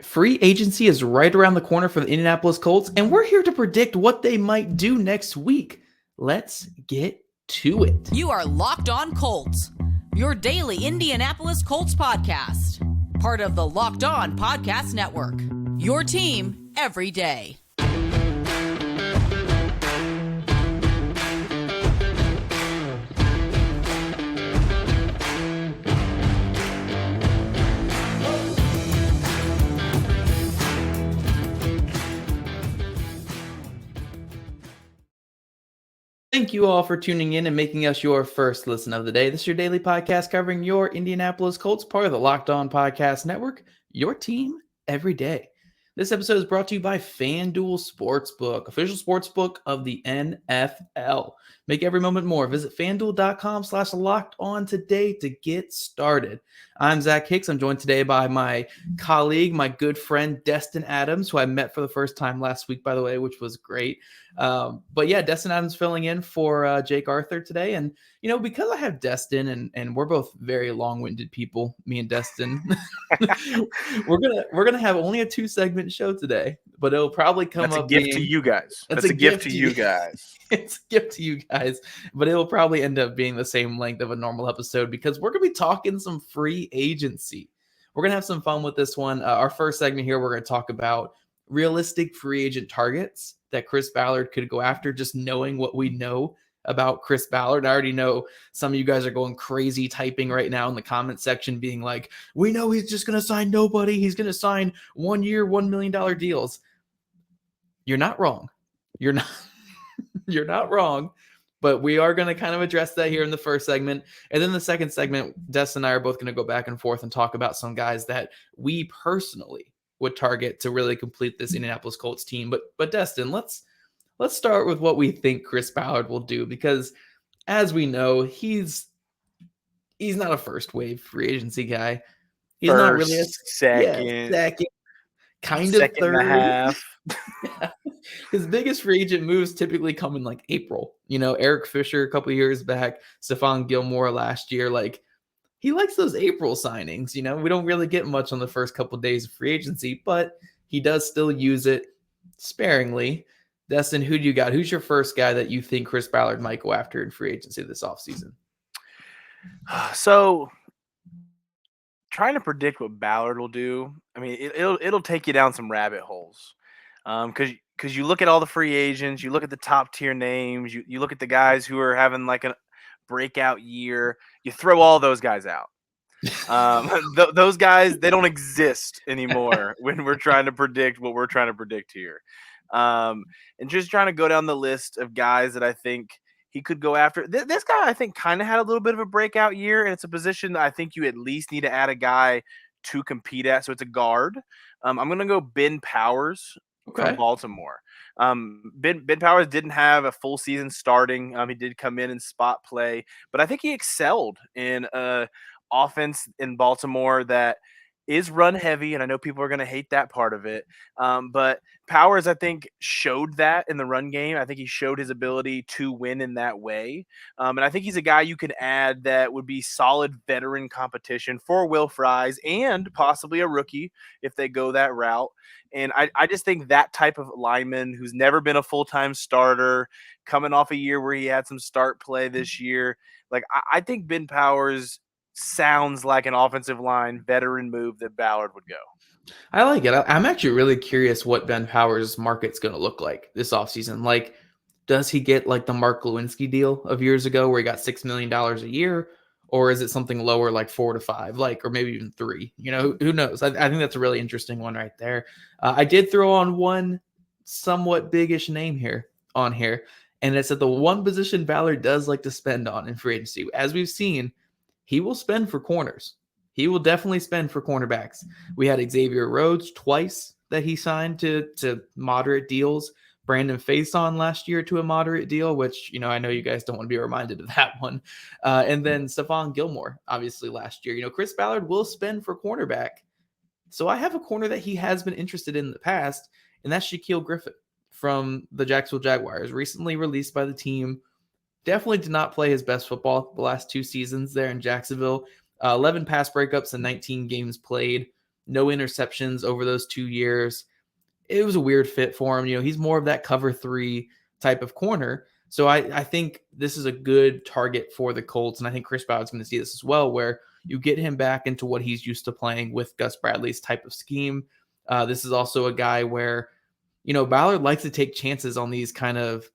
Free agency is right around the corner for the Indianapolis Colts, and we're here to predict what they might do next week. Let's get to it. You are Locked On Colts, your daily Indianapolis Colts podcast. Part of the Locked On Podcast Network, your team every day. Thank you all for tuning in and making us your first listen of the day. This is your daily podcast covering your Indianapolis Colts, part of the Locked On Podcast Network, your team every day. This episode is brought to you by FanDuel Sportsbook, official sportsbook of the NFL. Make every moment more. Visit FanDuel.com/lockedon today to get started. I'm Zach Hicks. I'm joined today by my colleague, my good friend, Destin Adams, who I met for the first time last week, by the way, which was great. But yeah, Destin Adams filling in for Jake Arthur today. And, you know, because I have Destin and we're both very long-winded people, me and Destin, we're gonna have only a 2-segment show today, but it'll probably come up. That's a gift to you guys. That's a gift to you guys. It's a gift to you guys, but it'll probably end up being the same length of a normal episode because we're gonna be talking some free agency. We're gonna have some fun with this one. Our first segment here, we're gonna talk about realistic free agent targets that Chris Ballard could go after, just knowing what we know about Chris Ballard. I already know some of you guys are going crazy typing right now in the comment section being like, we know he's just going to sign nobody. He's going to sign 1 year, $1 million deals. You're not wrong. You're not wrong. But we are going to kind of address that here in the first segment. And then the second segment, Destin and I are both going to go back and forth and talk about some guys that we personally would target to really complete this Indianapolis Colts team. But Destin, let's start with what we think Chris Ballard will do, because as we know, he's not a first wave free agency guy. He's not really a second, kind of third. And a half. Yeah. His biggest free agent moves typically come in like April. You know, Eric Fisher a couple years back, Stephon Gilmore last year. Like, he likes those April signings. You know, we don't really get much on the first couple of days of free agency, but he does still use it sparingly. Destin, who do you got? Who's your first guy that you think Chris Ballard might go after in free agency this offseason? So, trying to predict what Ballard will do, I mean, it'll take you down some rabbit holes. Because you look at all the free agents, you look at the top tier names, you look at the guys who are having like a breakout year, you throw all those guys out. Those guys, they don't exist anymore when we're trying to predict what we're trying to predict here. And just trying to go down the list of guys that I think he could go after. This guy, I think, kind of had a little bit of a breakout year, and it's a position that I think you at least need to add a guy to compete at. So it's a guard. I'm going to go Ben Powers from Baltimore. Ben Powers didn't have a full season starting. He did come in and spot play, but I think he excelled in offense in Baltimore that is run heavy, and I know people are going to hate that part of it. But Powers, I think, showed that in the run game. I think he showed his ability to win in that way. And I think he's a guy you can add that would be solid veteran competition for Will Fries and possibly a rookie if they go that route. And I just think that type of lineman who's never been a full-time starter, coming off a year where he had some start play this year, like I think Ben Powers sounds like an offensive line veteran move that Ballard would go. I like it. I'm actually really curious what Ben Powers' market's going to look like this offseason. Like, does he get like the Mark Lewinsky deal of years ago where he got $6 million a year? Or is it something lower, like 4 to 5, like, or maybe even 3? You know, who knows? I think that's a really interesting one right there. I did throw on one somewhat biggish name here, and it's at the one position Ballard does like to spend on in free agency. As we've seen, he will spend for corners. He will definitely spend for cornerbacks. We had Xavier Rhodes twice that he signed to moderate deals. Brandon Faison last year to a moderate deal, which, you know, I know you guys don't want to be reminded of that one. And then Stephon Gilmore, obviously last year. You know, Chris Ballard will spend for cornerback. So I have a corner that he has been interested in the past, and that's Shaquille Griffin from the Jacksonville Jaguars, recently released by the team. Definitely did not play his best football the last 2 seasons there in Jacksonville. 11 pass breakups and 19 games played. no interceptions over those 2 years. It was a weird fit for him. He's more of that cover 3 type of corner. So I think this is a good target for the Colts. And I think Chris Ballard's going to see this as well, where you get him back into what he's used to playing with Gus Bradley's type of scheme. This is also a guy where, Ballard likes to take chances on these kind of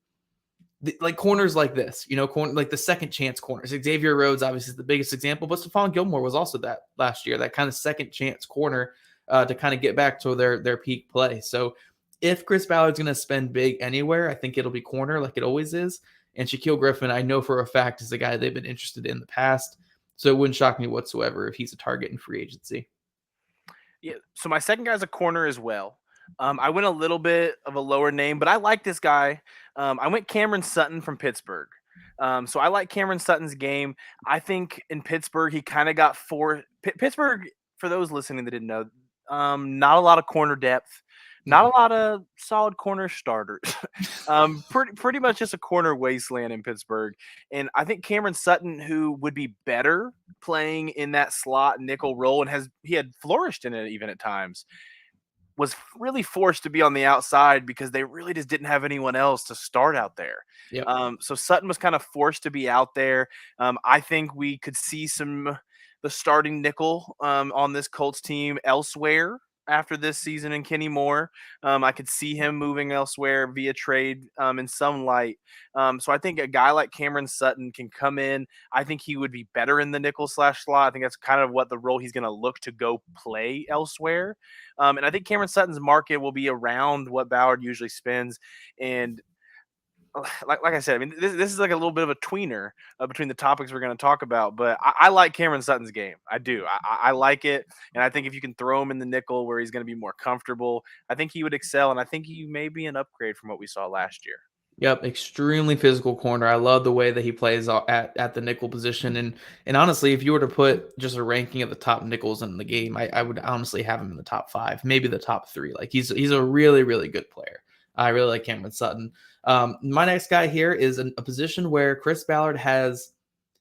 like corners like this, like the second chance corners. Xavier Rhodes obviously is the biggest example, but Stephon Gilmore was also that last year, that kind of second chance corner to kind of get back to their peak play. So if Chris Ballard's going to spend big anywhere, I think it'll be corner like it always is. And Shaquille Griffin, I know for a fact, is a guy they've been interested in the past. So it wouldn't shock me whatsoever if he's a target in free agency. Yeah. So my second guy's a corner as well. I went a little bit of a lower name, but I like this guy. I went Cameron Sutton from Pittsburgh. So I like Cameron Sutton's game. I think in Pittsburgh, he kind of got Pittsburgh, for those listening that didn't know, not a lot of corner depth, not a lot of solid corner starters. Pretty much just a corner wasteland in Pittsburgh. And I think Cameron Sutton, who would be better playing in that slot nickel role, and he had flourished in it even at times, was really forced to be on the outside because they really just didn't have anyone else to start out there. Yep. So Sutton was kind of forced to be out there. I think we could see the starting nickel on this Colts team elsewhere after this season in Kenny Moore. I could see him moving elsewhere via trade in some light. So I think a guy like Cameron Sutton can come in. I think he would be better in the nickel / slot. I think that's kind of what the role he's going to look to go play elsewhere. And I think Cameron Sutton's market will be around what Ballard usually spends. And like I said, I mean, this is like a little bit of a tweener between the topics we're going to talk about, but I like Cameron Sutton's game. I do. I like it. And I think if you can throw him in the nickel where he's going to be more comfortable, I think he would excel. And I think he may be an upgrade from what we saw last year. Yep, extremely physical corner. I love the way that he plays at the nickel position. And honestly, if you were to put just a ranking of the top nickels in the game, I would honestly have him in the top 5, maybe the top 3. Like he's a really, really good player. I really like Cameron Sutton. My next guy here is a position where Chris Ballard has,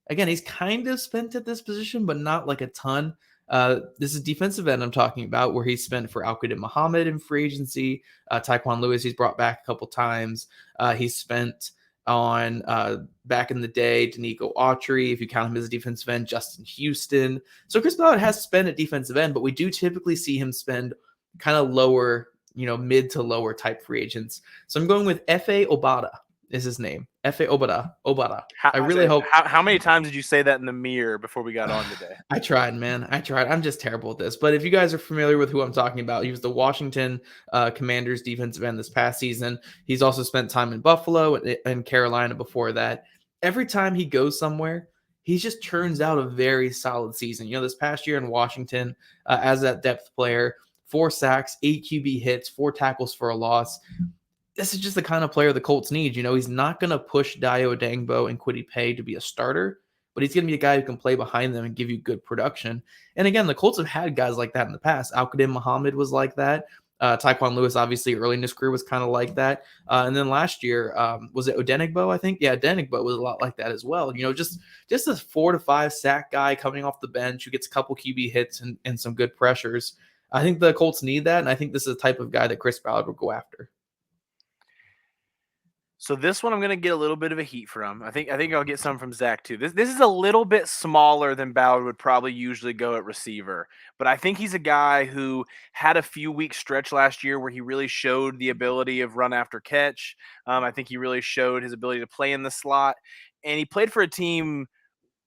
again, he's kind of spent at this position, but not like a ton. This is defensive end I'm talking about, where he's spent for Al-Qadim Muhammad in free agency. Taekwon Lewis, he's brought back a couple times. He's spent on, back in the day, Danico Autry, if you count him as a defensive end, Justin Houston. So Chris Ballard has spent at defensive end, but we do typically see him spend kind of lower, mid to lower type free agents. So I'm going with F.A. Obada is his name. F.A. Obada. I really hope. How many times did you say that in the mirror before we got on today? I tried, man. I'm just terrible at this. But if you guys are familiar with who I'm talking about, he was the Washington Commanders defensive end this past season. He's also spent time in Buffalo and Carolina before that. Every time he goes somewhere, he just turns out a very solid season. This past year in Washington, as that depth player, 4 sacks, 8 QB hits, 4 tackles for a loss. This is just the kind of player the Colts need. He's not going to push Dayo Odangbo and Kwity Paye to be a starter, but he's going to be a guy who can play behind them and give you good production. And again, the Colts have had guys like that in the past. Al-Qadim Muhammad was like that. Taekwon Lewis, obviously, early in his career was kind of like that. And then last year, was it Odenigbo, I think? Yeah, Odenigbo was a lot like that as well. Just a 4 to 5 sack guy coming off the bench who gets a couple QB hits and some good pressures. I think the Colts need that, and I think this is the type of guy that Chris Ballard will go after. So this one I'm going to get a little bit of a heat from. I think I'll get some from Zach too. This is a little bit smaller than Ballard would probably usually go at receiver, but I think he's a guy who had a few week stretch last year where he really showed the ability of run after catch. I think he really showed his ability to play in the slot, and he played for a team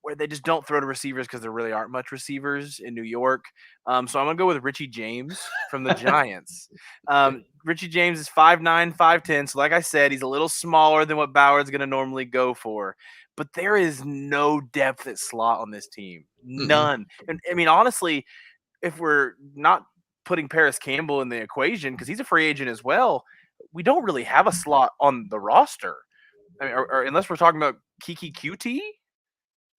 where they just don't throw to receivers because there really aren't much receivers in New York. So I'm going to go with Richie James from the Giants. Richie James is 5'9", 5'10". So like I said, he's a little smaller than what Ballard's going to normally go for. But there is no depth at slot on this team. None. And I mean, honestly, if we're not putting Paris Campbell in the equation, because he's a free agent as well, we don't really have a slot on the roster. I mean, or unless we're talking about Kiki QT,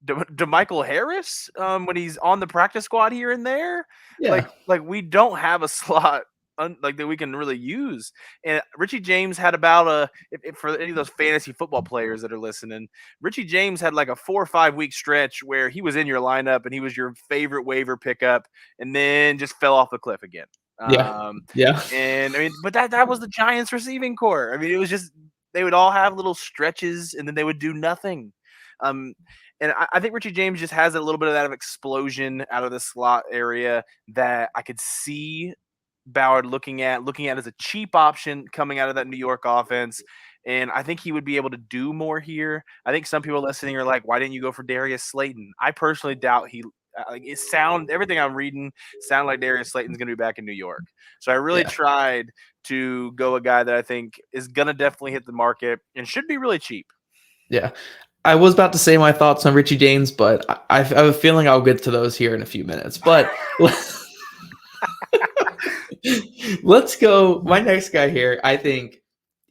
DeMichael Harris, when he's on the practice squad here and there. Yeah. Like we don't have a slot that we can really use. And Richie James had about for any of those fantasy football players that are listening, Richie James had like a 4 or 5 week stretch where he was in your lineup and he was your favorite waiver pickup, and then just fell off the cliff again. Yeah. Yeah. And I mean, but that was the Giants receiving core. I mean, it was just they would all have little stretches and then they would do nothing. And I think Richie James just has a little bit of that explosion out of the slot area that I could see Ballard looking at as a cheap option coming out of that New York offense. And I think he would be able to do more here. I think some people listening are like, why didn't you go for Darius Slayton? I personally doubt everything I'm reading sound like Darius Slayton's going to be back in New York. So I really tried to go a guy that I think is going to definitely hit the market and should be really cheap. Yeah. I was about to say my thoughts on Richie James, but I have a feeling I'll get to those here in a few minutes. But let's go. My next guy here, I think,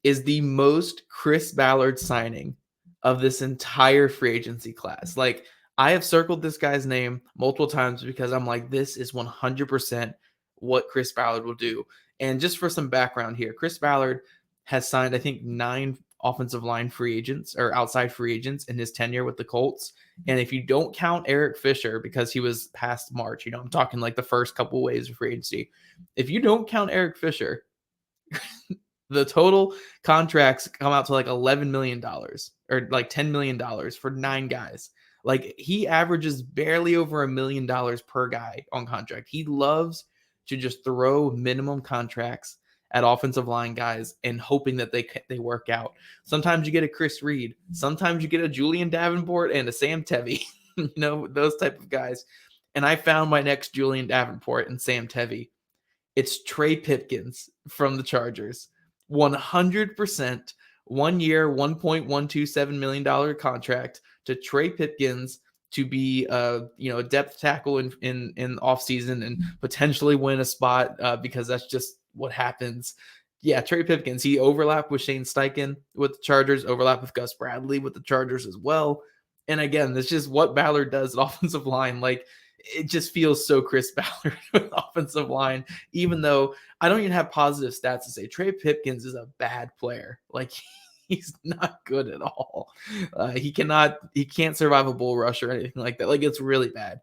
is the most Chris Ballard signing of this entire free agency class. Like, I have circled this guy's name multiple times because I'm like, this is 100% what Chris Ballard will do. And just for some background here, Chris Ballard has signed, I think, 9 offensive line free agents or outside free agents in his tenure with the Colts. And if you don't count Eric Fisher, because he was past March, I'm talking like the first couple waves of free agency. If you don't count Eric Fisher, the total contracts come out to like $11 million or like $10 million for 9 guys. Like, he averages barely over $1 million per guy on contract. He loves to just throw minimum contracts at offensive line guys and hoping that they work out. Sometimes you get a Chris Reed. Sometimes you get a Julian Davenport and a Sam Tevy, those type of guys. And I found my next Julian Davenport and Sam Tevy. It's Trey Pipkins from the Chargers. 100% 1 year, $1.127 million contract to Trey Pipkins to be a depth tackle in offseason and potentially win a spot because that's just what happens. Yeah, Trey Pipkins, he overlapped with Shane Steichen with the Chargers, overlapped with Gus Bradley with the Chargers as well. And again, that's just what Ballard does at offensive line. Like, it just feels so Chris Ballard with offensive line, even though I don't even have positive stats to say Trey Pipkins is a bad player. Like, he's not good at all. He can't survive a bull rush or anything like that. Like, it's really bad.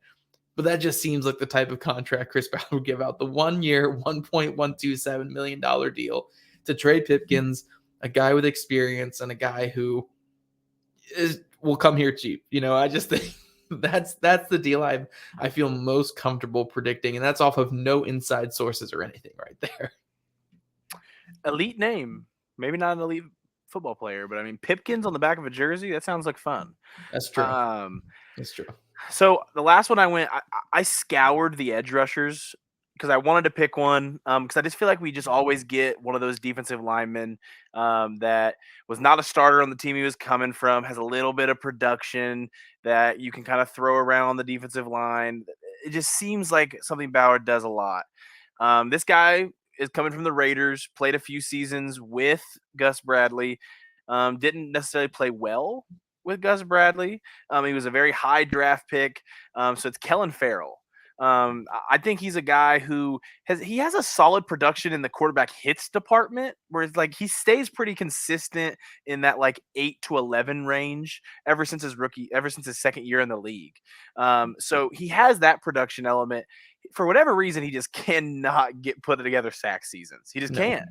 But that just seems like the type of contract Chris Ballard would give out. The 1 year, $1.127 million deal to Trey Pipkins, a guy with experience and a guy who will come here cheap. I just think that's the deal I feel most comfortable predicting. And that's off of no inside sources or anything right there. Elite name. Maybe not an elite football player, but I mean, Pipkins on the back of a jersey, that sounds like fun. That's true. That's true. So the last one I scoured the edge rushers because I wanted to pick one because I just feel like we just always get one of those defensive linemen that was not a starter on the team he was coming from, has a little bit of production that you can kind of throw around on the defensive line. It just seems like something Ballard does a lot. This guy is coming from the Raiders, played a few seasons with Gus Bradley, didn't necessarily play well with Gus Bradley. He was a very high draft pick. So it's Kellen Farrell. I think he's a guy who has a solid production in the quarterback hits department, where it's like he stays pretty consistent in that like 8 to 11 range ever since his second year in the league. So he has that production element. For whatever reason, he just cannot put together sack seasons. He just can't.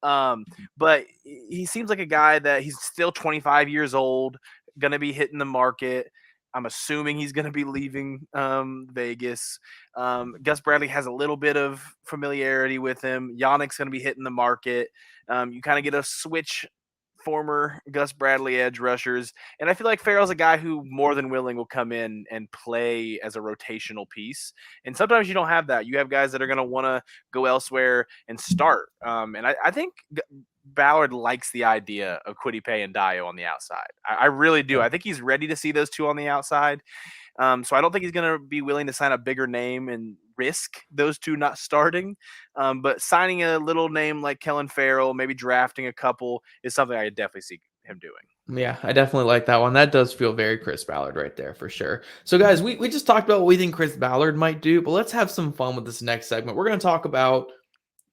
But he seems like a guy that he's still 25 years old, going to be hitting the market. I'm assuming he's going to be leaving Vegas. Gus Bradley has a little bit of familiarity with him. Yannick's going to be hitting the market. You kind of get a switch former Gus Bradley edge rushers. And I feel like Farrell's a guy who more than willing will come in and play as a rotational piece. And sometimes you don't have that. You have guys that are going to want to go elsewhere and start. And I think Ballard likes the idea of Kwity Paye and Dio on the outside. I really do. I think he's ready to see those two on the outside. So I don't think he's going to be willing to sign a bigger name and risk those two not starting. But signing a little name like Kellen Farrell, maybe drafting a couple, is something I definitely see him doing. Yeah, I definitely like that one. That does feel very Chris Ballard right there for sure. So guys, we just talked about what we think Chris Ballard might do, but let's have some fun with this next segment. We're going to talk about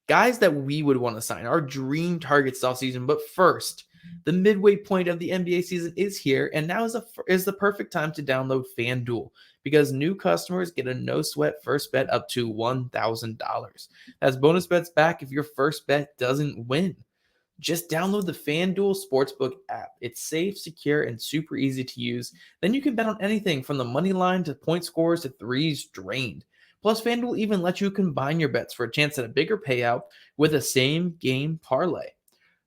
guys that we would want to sign, our dream targets this offseason. But first, the midway point of the NBA season is here, and now is the perfect time to download FanDuel because new customers get a no-sweat first bet up to $1,000. That's bonus bets back if your first bet doesn't win. Just download the FanDuel Sportsbook app. It's safe, secure, and super easy to use. Then you can bet on anything from the money line to point scores to threes drained. Plus, FanDuel even lets you combine your bets for a chance at a bigger payout with a same-game parlay.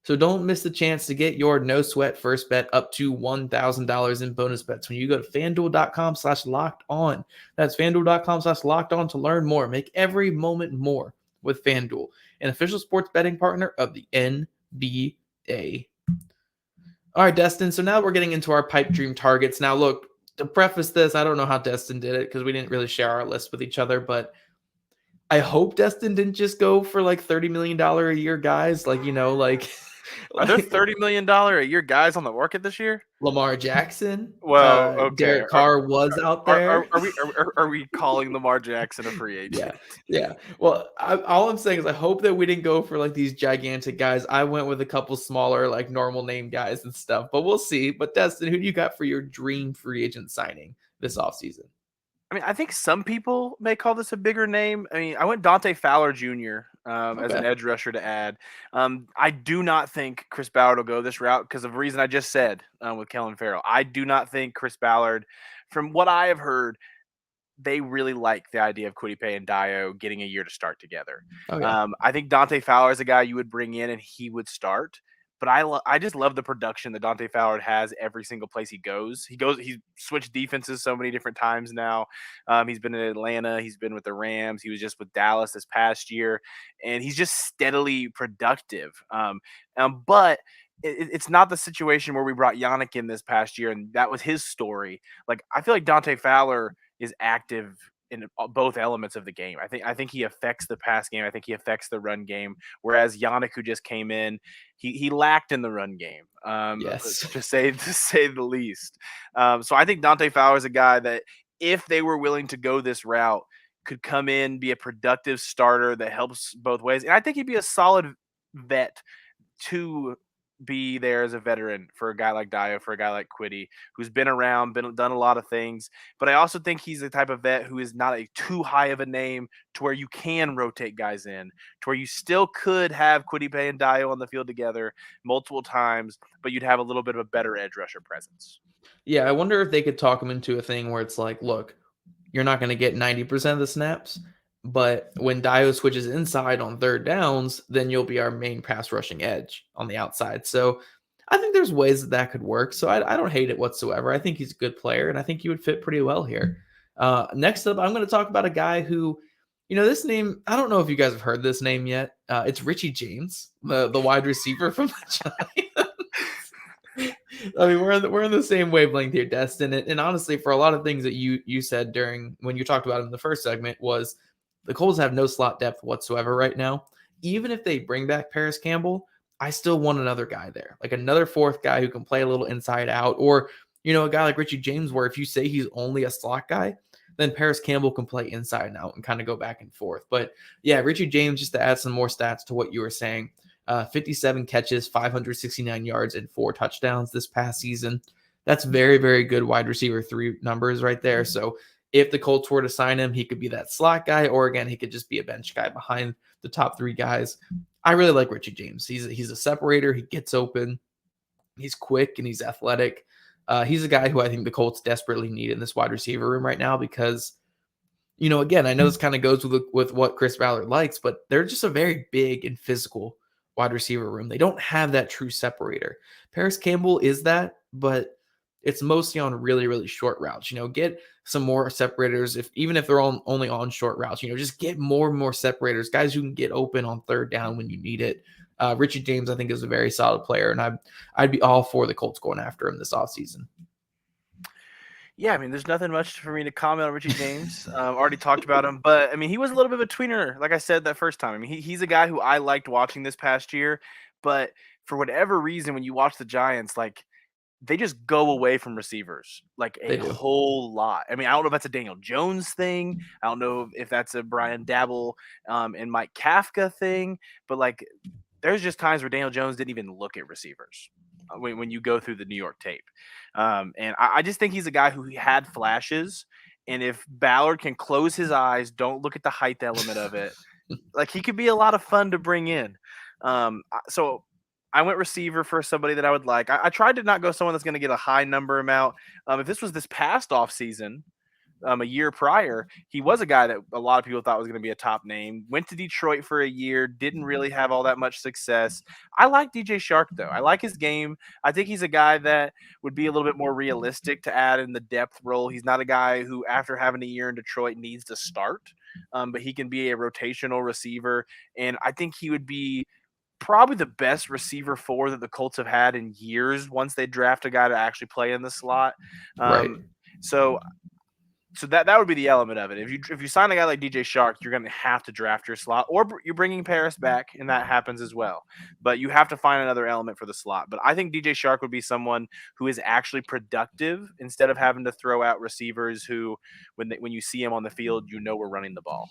So don't miss the chance to get your no-sweat first bet up to $1,000 in bonus bets when you go to FanDuel.com/locked-on. That's FanDuel.com/locked-on to learn more. Make every moment more with FanDuel, an official sports betting partner of the NBA. All right, Destin. So now we're getting into our pipe dream targets. Now, look, to preface this, I don't know how Destin did it because we didn't really share our list with each other, but I hope Destin didn't just go for like $30 million a year guys. Like, Are there $30 million a year guys on the market this year? Lamar Jackson. Well, okay. Derek Carr was out there. Are we calling Lamar Jackson a free agent? Yeah. Well, all I'm saying is I hope that we didn't go for like these gigantic guys. I went with a couple smaller, like normal name guys and stuff, but we'll see. But Destin, who do you got for your dream free agent signing this offseason? I mean, I think some people may call this a bigger name. I mean, I went Dante Fowler Jr. As an edge rusher to add. I do not think Chris Ballard will go this route because of the reason I just said with Kellen Farrell. I do not think Chris Ballard, from what I have heard, they really like the idea of Kwity Paye and Dio getting a year to start together. I think Dante Fowler is a guy you would bring in and he would start. But I just love the production that Dante Fowler has every single place he goes. He's switched defenses so many different times now. He's been in Atlanta. He's been with the Rams. He was just with Dallas this past year. And he's just steadily productive. But it's not the situation where we brought Yannick in this past year and that was his story. Like, I feel like Dante Fowler is active in both elements of the game. I think he affects the pass game. I think he affects the run game. Whereas Yannick, who just came in, he lacked in the run game. Yes, to say the least. So I think Dante Fowler is a guy that, if they were willing to go this route, could come in, be a productive starter that helps both ways. And I think he'd be a solid vet to be there as a veteran for a guy like Dio, for a guy like Kwity, who's been around, done a lot of things. But I also think he's the type of vet who is not a too high of a name to where you can rotate guys in, to where you still could have Kwity Paye and Dio on the field together multiple times, but you'd have a little bit of a better edge rusher presence. Yeah, I wonder if they could talk him into a thing where it's like, look, you're not going to get 90% of the snaps, but when Dio switches inside on third downs, then you'll be our main pass rushing edge on the outside. So I think there's ways that could work. So I don't hate it whatsoever. I think he's a good player, and I think he would fit pretty well here. Next up, I'm going to talk about a guy who, this name, I don't know if you guys have heard this name yet. It's Richie James, the wide receiver from the Giants. I mean, we're in the same wavelength here, Destin. And honestly, for a lot of things that you said when you talked about him in the first segment was, the Colts have no slot depth whatsoever right now. Even if they bring back Paris Campbell, I still want another guy there, like another fourth guy who can play a little inside out, or, a guy like Richie James, where if you say he's only a slot guy, then Paris Campbell can play inside and out and kind of go back and forth. But yeah, Richie James, just to add some more stats to what you were saying, 57 catches, 569 yards, and 4 touchdowns this past season. That's very, very good wide receiver 3 numbers right there. So if the Colts were to sign him, he could be that slot guy, or again, he could just be a bench guy behind the top 3 guys. I really like Richie James. He's a separator. He gets open. He's quick and he's athletic. He's a guy who I think the Colts desperately need in this wide receiver room right now because, again, I know this kind of goes with what Chris Ballard likes, but they're just a very big and physical wide receiver room. They don't have that true separator. Paris Campbell is that, but it's mostly on really, really short routes. Get some more separators, even if they're only on short routes. Just get more and more separators, guys who can get open on third down when you need it. Richie James, I think, is a very solid player, and I'd be all for the Colts going after him this offseason. Yeah, I mean, there's nothing much for me to comment on Richie James. Already talked about him, but I mean, he was a little bit of a tweener, like I said that first time. I mean, he's a guy who I liked watching this past year, but for whatever reason, when you watch the Giants, like, they just go away from receivers like a They do. whole lot. I mean, I don't know if that's a Daniel Jones thing. I don't know if that's a Brian Dabble and Mike Kafka thing, but like there's just times where Daniel Jones didn't even look at receivers when you go through the New York tape. And I just think he's a guy who had flashes. And if Ballard can close his eyes, don't look at the height element of it, like he could be a lot of fun to bring in. So I went receiver for somebody that I would like. I tried to not go someone that's going to get a high number amount. If this was this past offseason, a year prior, he was a guy that a lot of people thought was going to be a top name. Went to Detroit for a year, didn't really have all that much success. I like DJ Shark, though. I like his game. I think he's a guy that would be a little bit more realistic to add in the depth role. He's not a guy who, after having a year in Detroit, needs to start, but he can be a rotational receiver. And I think he would be probably the best receiver 4 that the Colts have had in years once they draft a guy to actually play in the slot. Right. So that would be the element of it. If you sign a guy like DJ Shark, you're going to have to draft your slot, or you're bringing Paris back, and that happens as well. But you have to find another element for the slot. But I think DJ Shark would be someone who is actually productive instead of having to throw out receivers who, when you see him on the field, we're running the ball.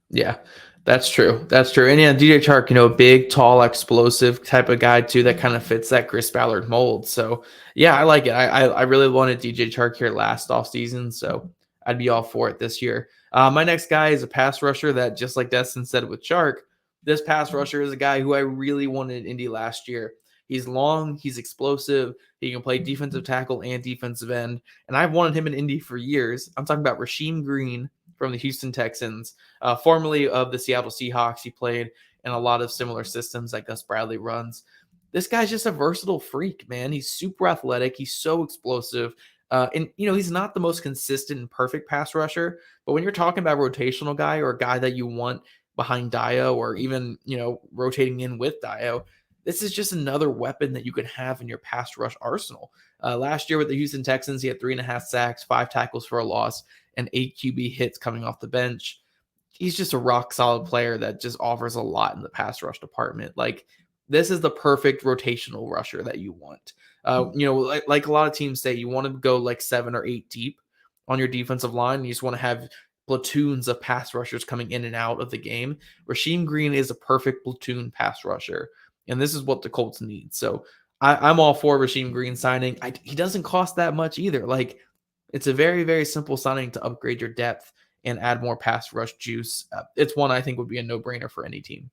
Yeah, that's true. That's true. And yeah, DJ Chark, big, tall, explosive type of guy too, that kind of fits that Chris Ballard mold. So yeah, I like it. I really wanted DJ Chark here last offseason, so I'd be all for it this year. My next guy is a pass rusher that, just like Destin said with Chark, this pass rusher is a guy who I really wanted in Indy last year. He's long, he's explosive, he can play defensive tackle and defensive end, and I've wanted him in Indy for years. I'm talking about Rasheem Green from the Houston Texans, formerly of the Seattle Seahawks. He played in a lot of similar systems that Gus Bradley runs. This guy's just a versatile freak, man. He's super athletic. He's so explosive. And he's not the most consistent and perfect pass rusher, but when you're talking about a rotational guy or a guy that you want behind Dio, or even, rotating in with Dio, this is just another weapon that you could have in your pass rush arsenal. Last year with the Houston Texans, he had 3.5 sacks, 5 tackles for a loss, and 8 QB hits coming off the bench. He's just a rock solid player that just offers a lot in the pass rush department. Like, this is the perfect rotational rusher that you want. Like a lot of teams say, you want to go like 7 or 8 deep on your defensive line. You just want to have platoons of pass rushers coming in and out of the game. Rasheem Green is a perfect platoon pass rusher, and this is what the Colts need. So I'm all for Rasheem Green signing. He doesn't cost that much either. Like, it's a very, very simple signing to upgrade your depth and add more pass rush juice. It's one I think would be a no-brainer for any team.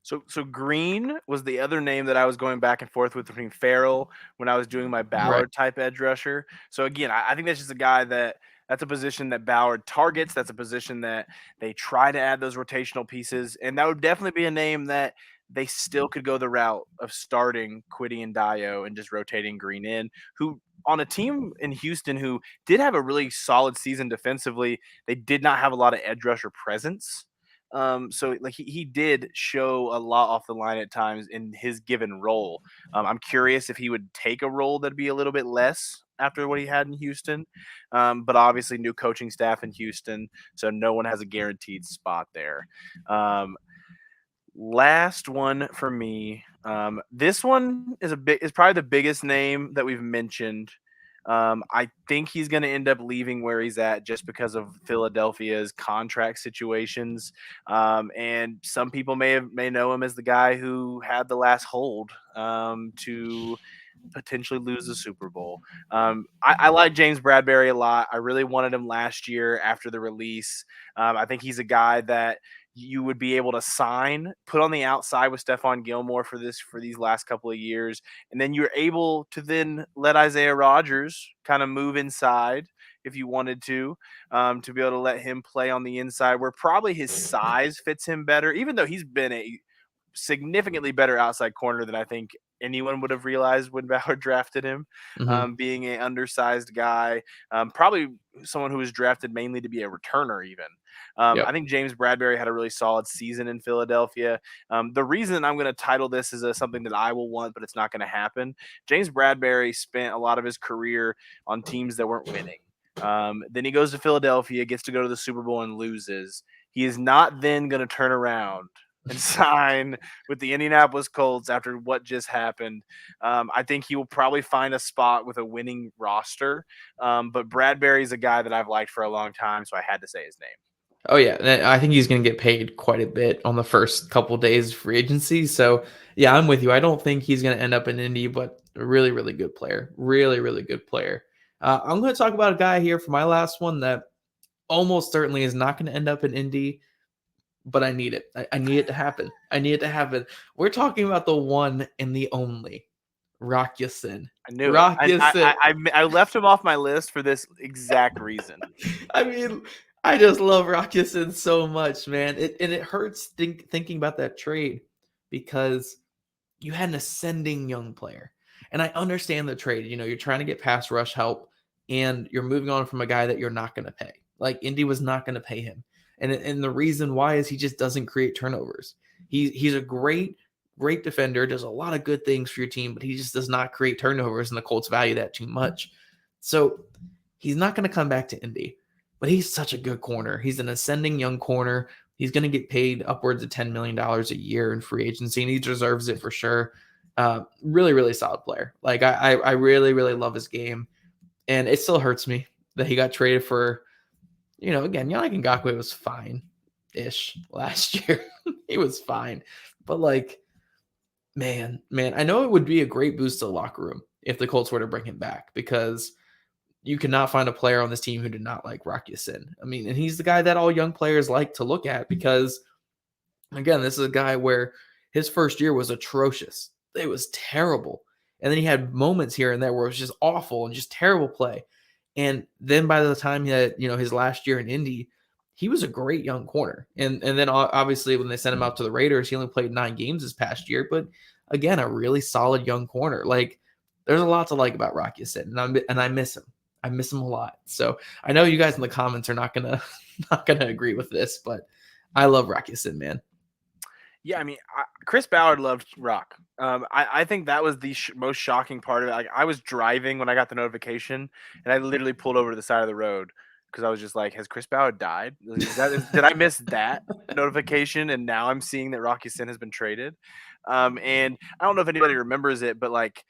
So Green was the other name that I was going back and forth with between Farrell when I was doing my Ballard type edge rusher. So again, I think that's just a guy that's a position that Ballard targets. That's a position that they try to add those rotational pieces. And that would definitely be a name that they still could go the route of starting Quiddy and Dio and just rotating Green in, who on a team in Houston who did have a really solid season defensively. They did not have a lot of edge rusher presence. So like he did show a lot off the line at times in his given role. I'm curious if he would take a role that'd be a little bit less after what he had in Houston. But obviously new coaching staff in Houston, so no one has a guaranteed spot there. Last one for me. This one is probably the biggest name that we've mentioned. I think he's going to end up leaving where he's at just because of Philadelphia's contract situations. And some people may know him as the guy who had the last hold to potentially lose the Super Bowl. I like James Bradberry a lot. I really wanted him last year after the release. I think he's a guy that you would be able to sign, put on the outside with Stephon Gilmore for these last couple of years. And then you're able to then let Isaiah Rodgers kind of move inside if you wanted to be able to let him play on the inside where probably his size fits him better, even though he's been a significantly better outside corner than I think anyone would have realized when Ballard drafted him, being an undersized guy, probably someone who was drafted mainly to be a returner even. I think James Bradberry had a really solid season in Philadelphia. The reason I'm going to title this is something that I will want, but it's not going to happen. James Bradberry spent a lot of his career on teams that weren't winning. Then he goes to Philadelphia, gets to go to the Super Bowl and loses. He is not then going to turn around and sign with the Indianapolis Colts after what just happened. I think he will probably find a spot with a winning roster. But Bradbury's a guy that I've liked for a long time, so I had to say his name. Oh yeah, and I think he's going to get paid quite a bit on the first couple days of free agency. So yeah, I'm with you. I don't think he's going to end up in Indy, but a really, really good player. Really, really good player. I'm going to talk about a guy here for my last one that almost certainly is not going to end up in Indy, but I need it. I need it to happen. I need it to happen. We're talking about the one and the only Rock Ya-Sin. I knew Rock it. Ya-Sin. I left him off my list for this exact reason. I mean, I just love Rock Ya-Sin so much, man. It hurts thinking about that trade because you had an ascending young player. And I understand the trade. You know, you're trying to get pass rush help and you're moving on from a guy that you're not going to pay. Like Indy was not going to pay him. And the reason why is he just doesn't create turnovers. He's a great defender, does a lot of good things for your team, but he just does not create turnovers, and the Colts value that too much. So he's not going to come back to Indy, but he's such a good corner. He's an ascending young corner. He's going to get paid upwards of $10 million a year in free agency, and he deserves it for sure. Really, really solid player. Like I really, really love his game, and it still hurts me that he got traded for, you know, again, Yannick Ngakoue was fine-ish last year. He was fine. But, like, man, I know it would be a great boost to the locker room if the Colts were to bring him back because you cannot find a player on this team who did not like Rock Ya-Sin. I mean, and he's the guy that all young players like to look at because, again, this is a guy where his first year was atrocious. It was terrible. And then he had moments here and there where it was just awful and just terrible play. And then by the time he had, you know, his last year in Indy, he was a great young corner. And then obviously when they sent him out to the Raiders, he only played 9 games this past year. But again, a really solid young corner. Like there's a lot to like about Rock Ya-Sin, and I miss him. I miss him a lot. So I know you guys in the comments are not gonna agree with this, but I love Rock Ya-Sin, man. Yeah, I mean, Chris Ballard loved Rock. I think that was the most shocking part of it. Like, I was driving when I got the notification, and I literally pulled over to the side of the road because I was just like, "Has Chris Ballard died? Did I miss that notification?" And now I'm seeing that Rock Ya-Sin has been traded. And I don't know if anybody remembers it, but like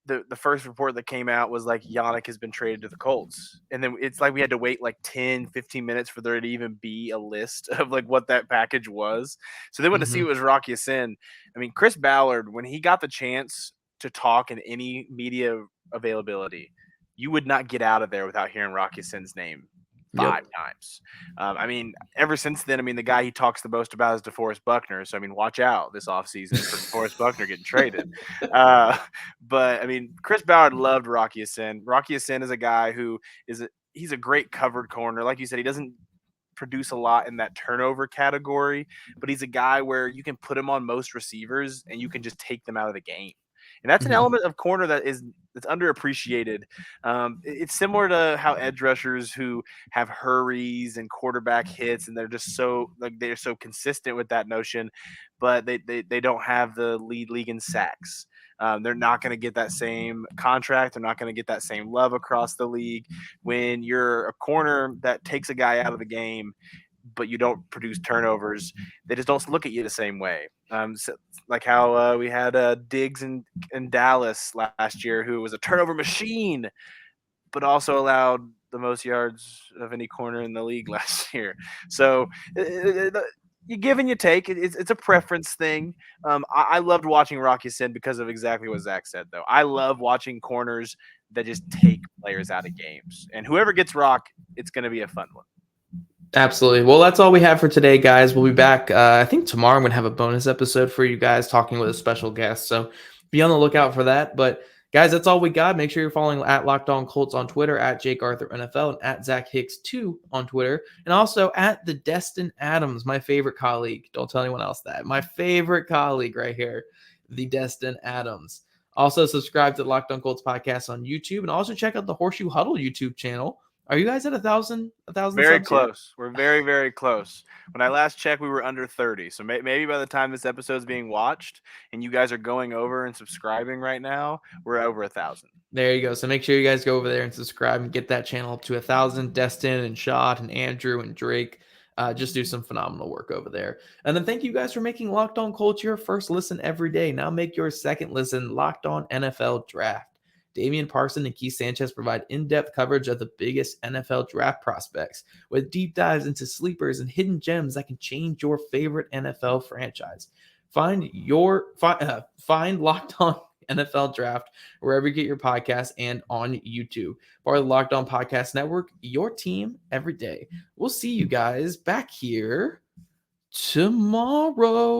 the first report that came out was like Yannick has been traded to the Colts. And then it's like we had to wait like 10, 15 minutes for there to even be a list of like what that package was. So they went to see it was Rock Ya-Sin. I mean, Chris Ballard, when he got the chance to talk in any media availability, you would not get out of there without hearing Rock Ya-Sin's name 5 times. I mean, ever since then, I mean, the guy he talks the most about is DeForest Buckner. So, I mean, watch out this offseason for DeForest Buckner getting traded. But, I mean, Chris Ballard loved Rock Ya-Sin. Rock Ya-Sin is a guy who he's a great covered corner. Like you said, he doesn't produce a lot in that turnover category, but he's a guy where you can put him on most receivers and you can just take them out of the game. And that's an element of corner that's underappreciated. It's similar to how edge rushers who have hurries and quarterback hits, and they're just they're so consistent with that notion, but they don't have the league in sacks. They're not going to get that same contract. They're not going to get that same love across the league. When you're a corner that takes a guy out of the game, but you don't produce turnovers, they just don't look at you the same way. So like how we had Diggs in Dallas last year, who was a turnover machine, but also allowed the most yards of any corner in the league last year. So you give and you take. It's a preference thing. I loved watching Rock Ya-Sin because of exactly what Zach said, though. I love watching corners that just take players out of games. And whoever gets Rock, it's going to be a fun one. Absolutely. Well, that's all we have for today, guys. We'll be back. I think tomorrow I'm going to have a bonus episode for you guys talking with a special guest. So be on the lookout for that. But guys, that's all we got. Make sure you're following at Locked On Colts on Twitter, at Jake Arthur NFL, and at Zach Hicks 2 on Twitter, and also at the Destin Adams, my favorite colleague. Don't tell anyone else that. My favorite colleague right here, the Destin Adams. Also subscribe to the Locked On Colts podcast on YouTube, and also check out the Horseshoe Huddle YouTube channel. Are you guys at 1,000? Very close. We're very, very close. When I last checked, we were under 30. So maybe by the time this episode is being watched and you guys are going over and subscribing right now, we're over 1,000. There you go. So make sure you guys go over there and subscribe and get that channel up to 1,000. Destin and Shad and Andrew and Drake. just do some phenomenal work over there. And then thank you guys for making Locked On Colts your first listen every day. Now make your second listen Locked On NFL Draft. Damian Parson and Keith Sanchez provide in-depth coverage of the biggest NFL draft prospects with deep dives into sleepers and hidden gems that can change your favorite NFL franchise. Find Locked On NFL Draft wherever you get your podcasts and on YouTube. Part of the Locked On Podcast Network, your team every day. We'll see you guys back here tomorrow.